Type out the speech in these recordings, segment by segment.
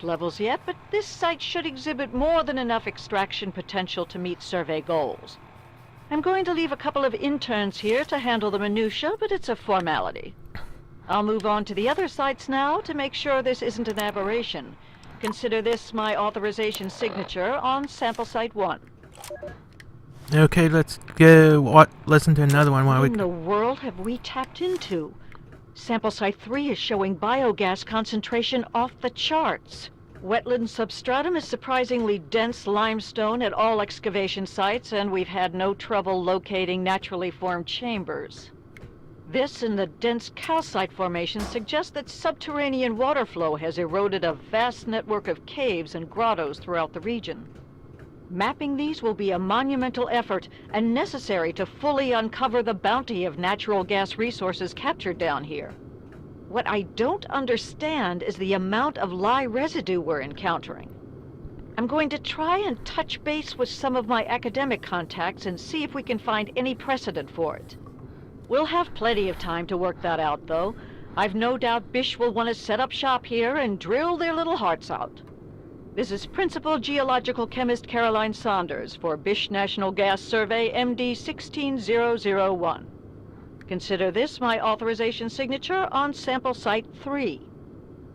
levels yet, but this site should exhibit more than enough extraction potential to meet survey goals. I'm going to leave a couple of interns here to handle the minutiae, but it's a formality. I'll move on to the other sites now to make sure this isn't an aberration. Consider this my authorization signature on sample site 1. Okay, let's go listen to another one while What in the world have we tapped into? Sample site 3 is showing biogas concentration off the charts. Wetland substratum is surprisingly dense limestone at all excavation sites, and we've had no trouble locating naturally formed chambers. This and the dense calcite formation suggest that subterranean water flow has eroded a vast network of caves and grottos throughout the region. Mapping these will be a monumental effort and necessary to fully uncover the bounty of natural gas resources captured down here. What I don't understand is the amount of lye residue we're encountering. I'm going to try and touch base with some of my academic contacts and see if we can find any precedent for it. We'll have plenty of time to work that out, though. I've no doubt Bish will want to set up shop here and drill their little hearts out. This is Principal Geological Chemist Caroline Saunders for Bish National Gas Survey MD 16001. Consider this my authorization signature on sample site 3.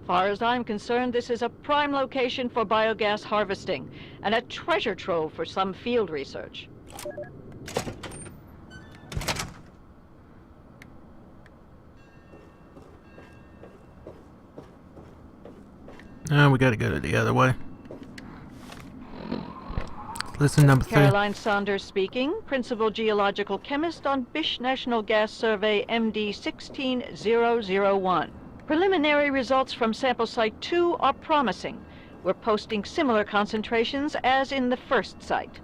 Far as I'm concerned, this is a prime location for biogas harvesting and a treasure trove for some field research. we gotta go the other way. Listen, number 3. Caroline Saunders speaking, Principal Geological Chemist on Bish National Gas Survey MD 16001. Preliminary results from sample site 2 are promising. We're posting similar concentrations as in the first site.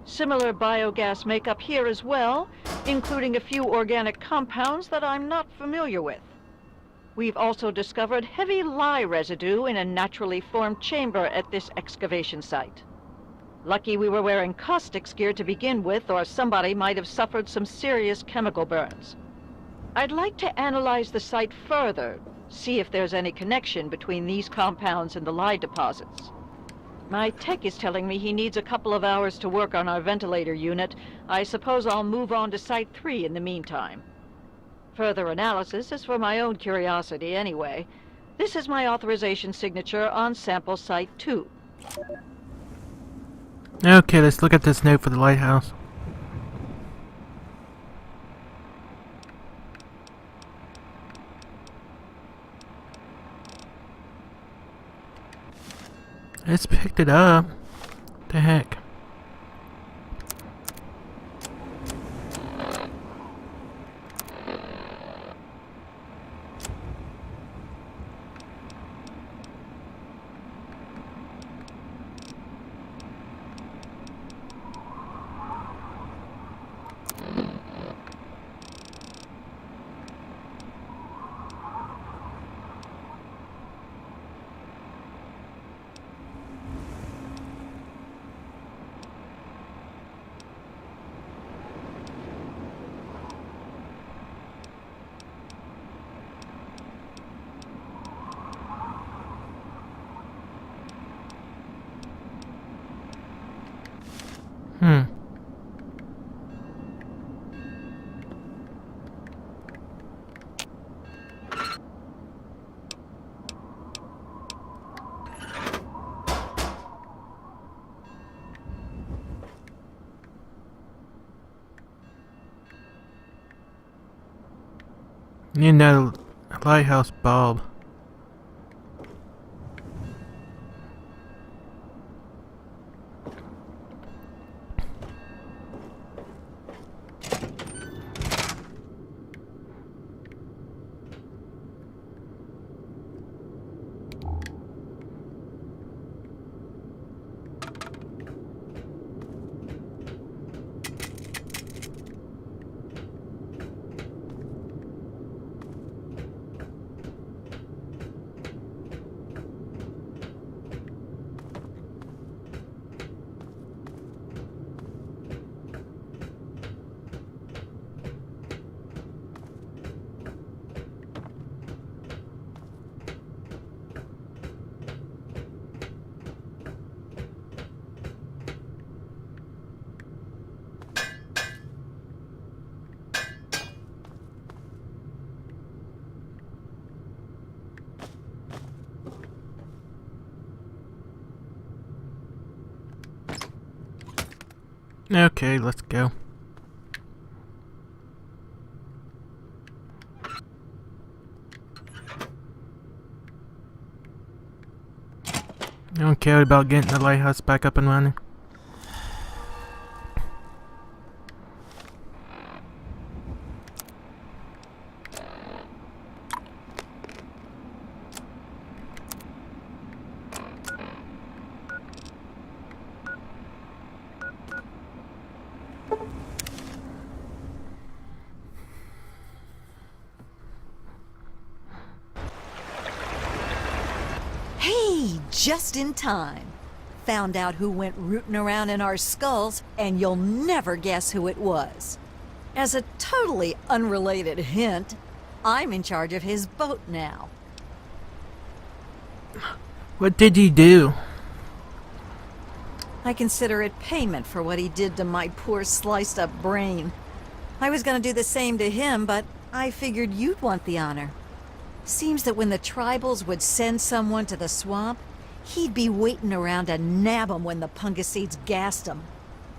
Similar biogas makeup here as well, including a few organic compounds that I'm not familiar with. We've also discovered heavy lye residue in a naturally formed chamber at this excavation site. Lucky we were wearing caustics gear to begin with, or somebody might have suffered some serious chemical burns. I'd like to analyze the site further, see if there's any connection between these compounds and the lye deposits. My tech is telling me he needs a couple of hours to work on our ventilator unit. I suppose I'll move on to site 3 in the meantime. Further analysis is for my own curiosity anyway. This is my authorization signature on sample site 2. Okay, let's look at this note for the lighthouse. It's picked it up. What the heck? Need another lighthouse bulb. Okay, let's go. I don't care about getting the lighthouse back up and running. Hey, just in time. Found out who went rooting around in our skulls, and you'll never guess who it was. As a totally unrelated hint, I'm in charge of his boat now. What did you do? I consider it payment for what he did to my poor sliced up brain. I was gonna do the same to him, but I figured you'd want the honor. Seems that when the tribals would send someone to the swamp, he'd be waiting around to nab 'em when the Pungaseeds gassed 'em.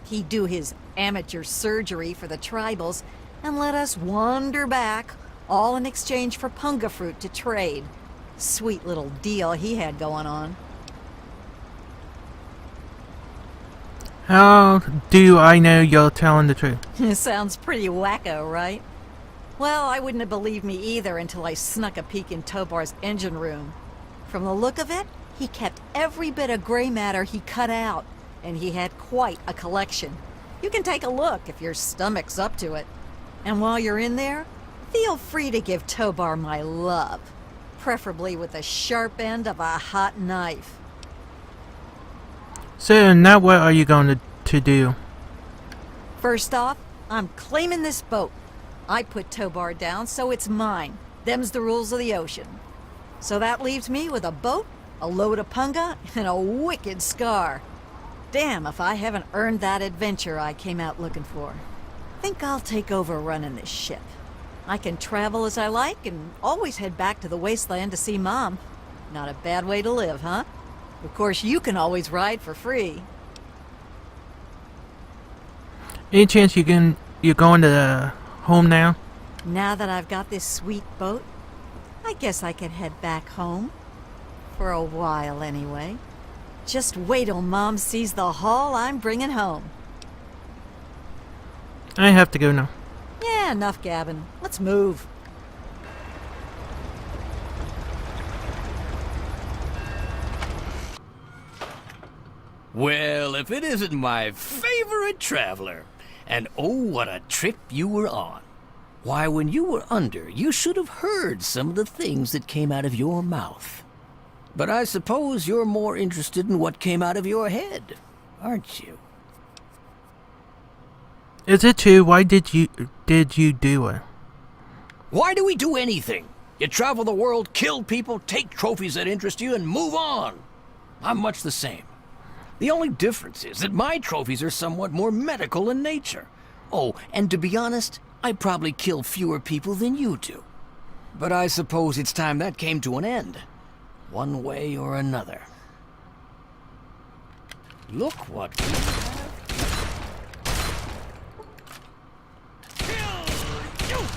He'd do his amateur surgery for the tribals and let us wander back, all in exchange for punga fruit to trade. Sweet little deal he had going on. How do I know you're telling the truth? Sounds pretty wacko, right? Well, I wouldn't have believed me either until I snuck a peek in Tobar's engine room. From the look of it, he kept every bit of gray matter he cut out, and he had quite a collection. You can take a look if your stomach's up to it. And while you're in there, feel free to give Tobar my love, preferably with the sharp end of a hot knife. So now what are you going to do? First off, I'm claiming this boat. I put Tobar down, so it's mine. Them's the rules of the ocean. So that leaves me with a boat, a load of punga, and a wicked scar. Damn if I haven't earned that adventure I came out looking for. Think I'll take over running this ship. I can travel as I like and always head back to the wasteland to see Mom. Not a bad way to live, huh? Of course, you can always ride for free. Any chance you're going to home now? Now that I've got this sweet boat, I guess I can head back home. For a while, anyway. Just wait till Mom sees the haul I'm bringing home. I have to go now. Yeah, enough gabbing. Let's move. Well, if it isn't my favorite traveler. And oh, what a trip you were on. Why, when you were under, you should have heard some of the things that came out of your mouth. But I suppose you're more interested in what came out of your head, aren't you? Is it true? Why did you do it? Why do we do anything? You travel the world, kill people, take trophies that interest you, and move on. I'm much the same. The only difference is that my trophies are somewhat more medical in nature. Oh, and to be honest, I probably kill fewer people than you do. But I suppose it's time that came to an end. One way or another. Look what we have. Kill you!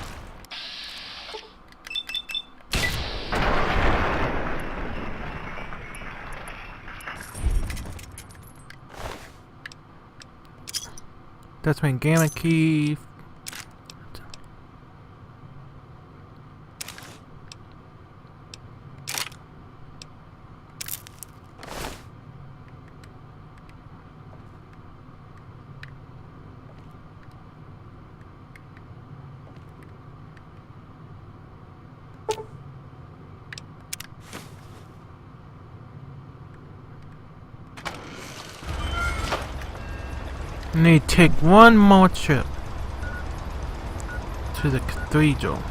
That's my gamma key. I need to take one more trip to the cathedral.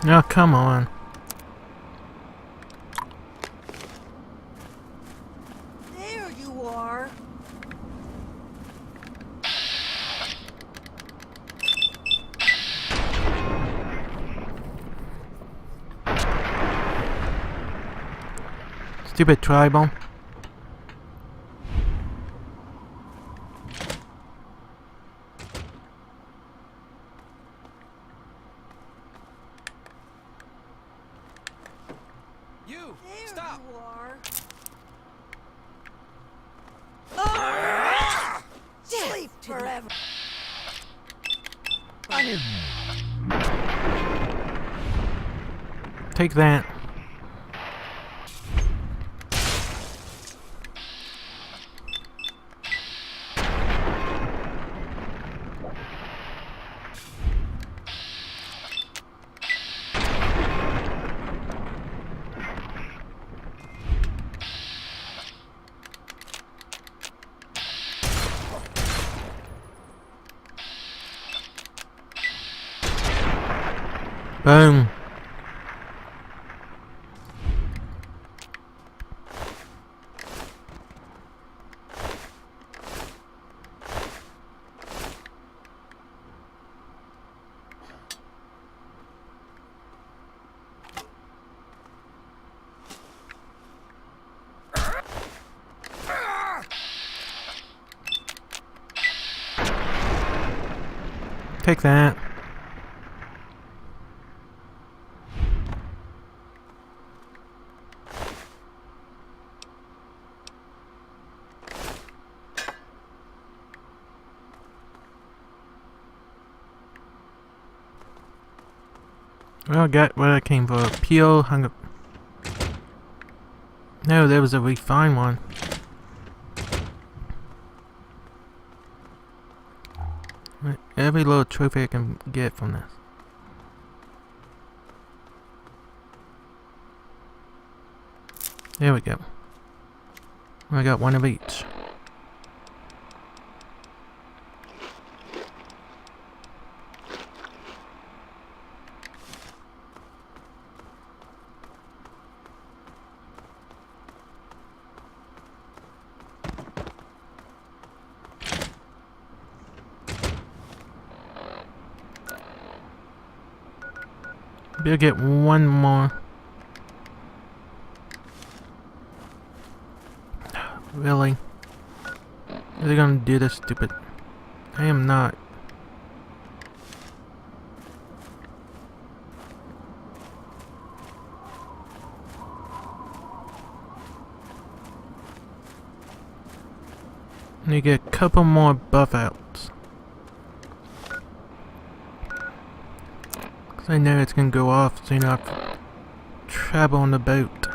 Oh, come on. There you are. Stupid tribal. You! There Stop! you are. Sleep forever. Take that. Boom. Take that. Well, got what I came for. Peel hung up. No, there was a refined one. Every little trophy I can get from this. There we go. I got one of each. Maybe I'll get one more. Really? Are they gonna do this stupid? I am not. Need to get a couple more buff outs. Cause I know it's gonna go off soon after travel on the boat.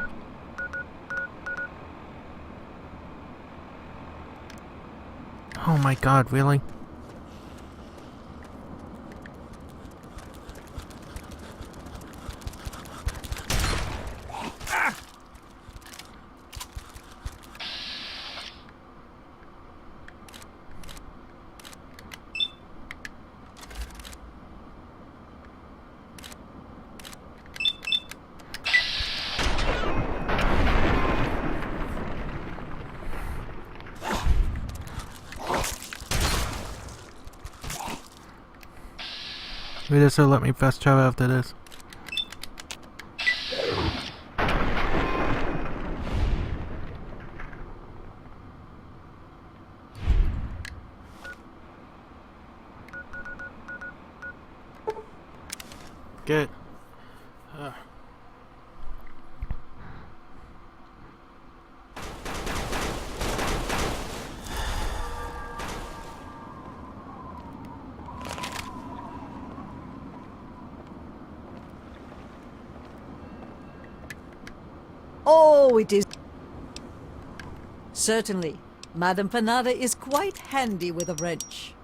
Oh my god, really? Maybe this will let me fast travel after this. Good. Oh, it is. Certainly. Madame Panada is quite handy with a wrench.